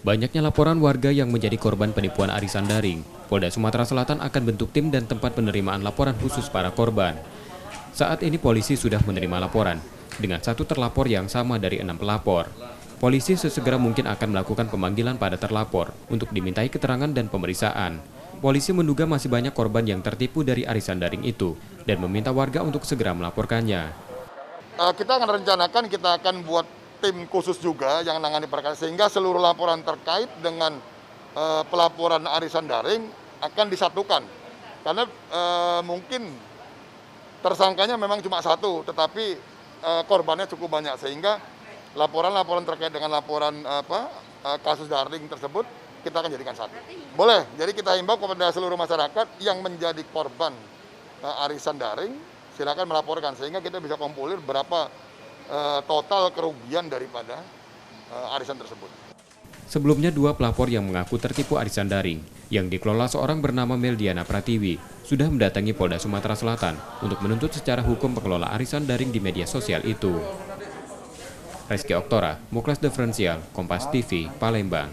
Banyaknya laporan warga yang menjadi korban penipuan arisan daring. Polda Sumatera Selatan akan bentuk tim dan tempat penerimaan laporan khusus para korban. Saat ini polisi sudah menerima laporan dengan satu terlapor yang sama dari 6 pelapor. Polisi sesegera mungkin akan melakukan pemanggilan pada terlapor untuk dimintai keterangan dan pemeriksaan. Polisi menduga masih banyak korban yang tertipu dari arisan daring itu dan meminta warga untuk segera melaporkannya. Kita akan rencanakan, kita akan buat tim khusus juga yang menangani perkara, sehingga seluruh laporan terkait dengan pelaporan arisan daring akan disatukan. Karena mungkin tersangkanya memang cuma satu, tetapi korbannya cukup banyak, sehingga laporan-laporan terkait dengan laporan kasus daring tersebut kita akan jadikan satu. Boleh, jadi kita himbau kepada seluruh masyarakat yang menjadi korban arisan daring, silakan melaporkan, sehingga kita bisa kumpulir berapa total kerugian daripada arisan tersebut. Sebelumnya, 2 pelapor yang mengaku tertipu arisan daring yang dikelola seorang bernama Meldiana Pratiwi sudah mendatangi Polda Sumatera Selatan untuk menuntut secara hukum pengelola arisan daring di media sosial itu. Reski Oktora, Muklas Diferensial, Kompas TV, Palembang.